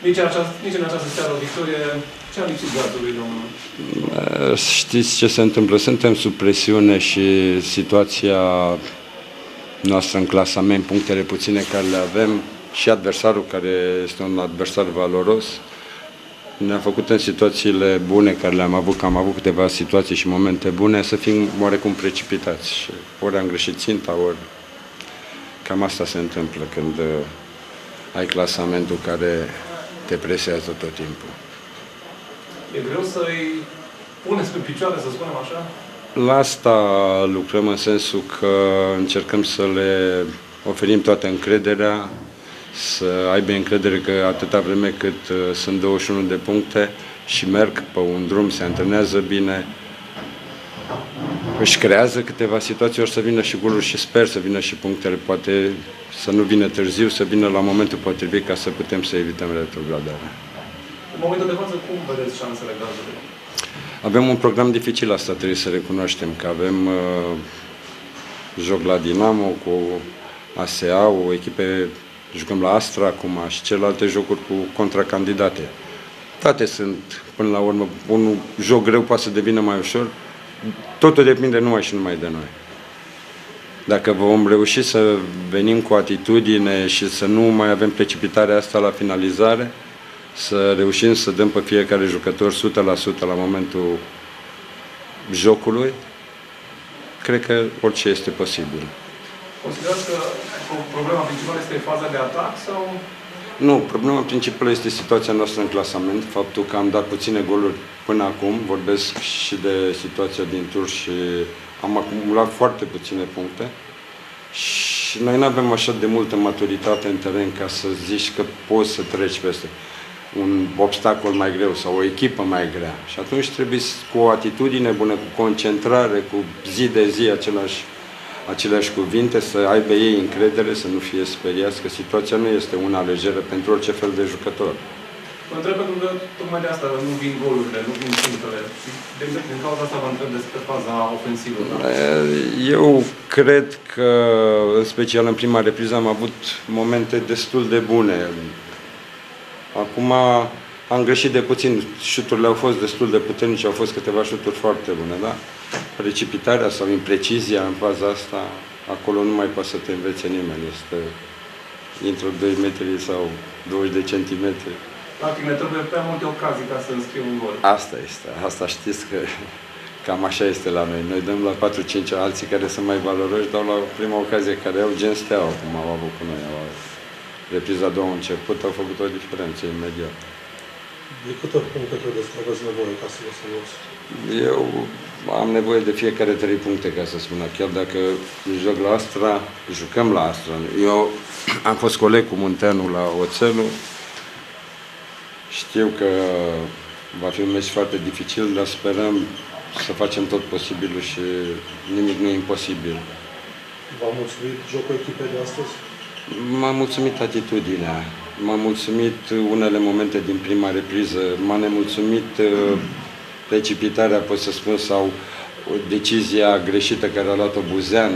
Nici în această seară o victorie. Ce a lipsit Gardului, domnul? Știți ce se întâmplă? Suntem sub presiune și situația noastră în clasament, punctele puține care le avem și adversarul, care este un adversar valoros, ne-a făcut în situațiile bune care le-am avut, că am avut câteva situații și momente bune, să fim oarecum precipitați. Și ori am greșit ținta, ori cam asta se întâmplă când ai clasamentul care te presează tot timpul. E greu să-i puneți pe picioare, să spunem așa? La asta lucrăm în sensul că încercăm să le oferim toată încrederea, să aibă încredere că atâta vreme cât sunt 21 de puncte și merg pe un drum, se antrenează bine, își creează câteva situații, ori să vină și goluri și sper să vină și punctele, poate să nu vină târziu, să vină la momentul potrivit ca să putem să evităm retrogradarea. În momentul de față, cum vedeți șansele Gardului? Avem un program dificil, asta trebuie să recunoaștem, că avem joc la Dinamo cu ASEA, o echipe, jucăm la Astra acum și celelalte jocuri cu contracandidate. Toate sunt, până la urmă, un joc greu poate să devină mai ușor, totul depinde numai și numai de noi. Dacă vom reuși să venim cu atitudine și să nu mai avem precipitarea asta la finalizare, să reușim să dăm pe fiecare jucător 100% la momentul jocului, cred că orice este posibil. Considerați că problema principală este faza de atac sau? Nu, problema principală este situația noastră în clasament, faptul că am dat puține goluri până acum, vorbesc și de situația din tur și am acumulat foarte puține puncte și noi nu avem așa de multă maturitate în teren ca să zici că poți să treci peste un obstacol mai greu sau o echipă mai grea. Și atunci trebuie cu o atitudine bună, cu concentrare, cu zi de zi aceleași cuvinte, să aibă ei încredere, să nu fie speriați, că situația nu este una lejeră pentru orice fel de jucător. Vă întreb pentru că tocmai de asta nu vin golurile, nu vin punctele. Și din cauza asta vă întreb despre faza ofensivă. Da? Eu cred că, în special în prima repriză, am avut momente destul de bune. Acum am greșit de puțin, șuturile au fost destul de puternice, au fost câteva șuturi foarte bune, da? Precipitarea sau imprecizia în faza asta, acolo nu mai poate să te învețe nimeni. Intră 2 metri sau 20 de centimetri. Practic ne trebuie prea multe ocazii ca să înscriu un gol. Asta este, asta știți că cam așa este la noi. Noi dăm la 4-5 alții care sunt mai valoroși, dau la prima ocazie care au gen Steaua, cum au avut cu noi. Repriza a doua început, au făcut o diferență imediat. De câte puncte credeți că aveți nevoie ca să vă salvați? Eu am nevoie de fiecare 3 puncte, ca să spun. Chiar dacă joc la Astra, jucăm la Astra. Eu am fost coleg cu Munteanu la Oțelul. Știu că va fi un meci foarte dificil, dar sperăm să facem tot posibilul și nimic nu e imposibil. V-a mulțumit jocul echipei de astăzi? M-a mulțumit atitudinea, m-a mulțumit unele momente din prima repriză, m-a nemulțumit precipitarea, pot să spun, sau decizia greșită care a luat-o Buzean,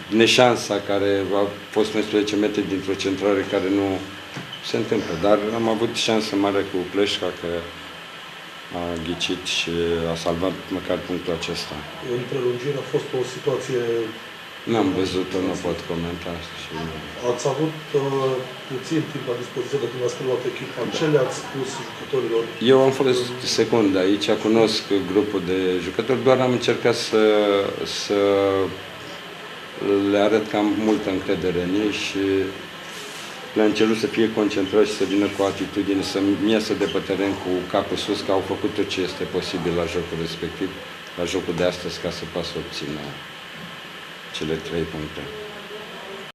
neșansa care a fost 11 metri dintr-o centrare care nu se întâmplă. Dar am avut șansă mare cu Pleșca că a ghicit și a salvat măcar punctul acesta. În prelungire a fost o situație... N-am văzut-o, nu pot comenta. Și... Ați avut puțin timp la dispoziție de când ați preluat echipa. Ce le-ați spus jucătorilor? Eu am fost secund aici, cunosc grupul de jucători, doar am încercat să le arăt că am multă încredere în ei și le-am cerut să fie concentrați și să vină cu atitudine, să-mi iasă de pe teren cu capul sus, că au făcut tot ce este posibil la jocul respectiv, la jocul de astăzi, ca să poată să obțină cele 3 puncte.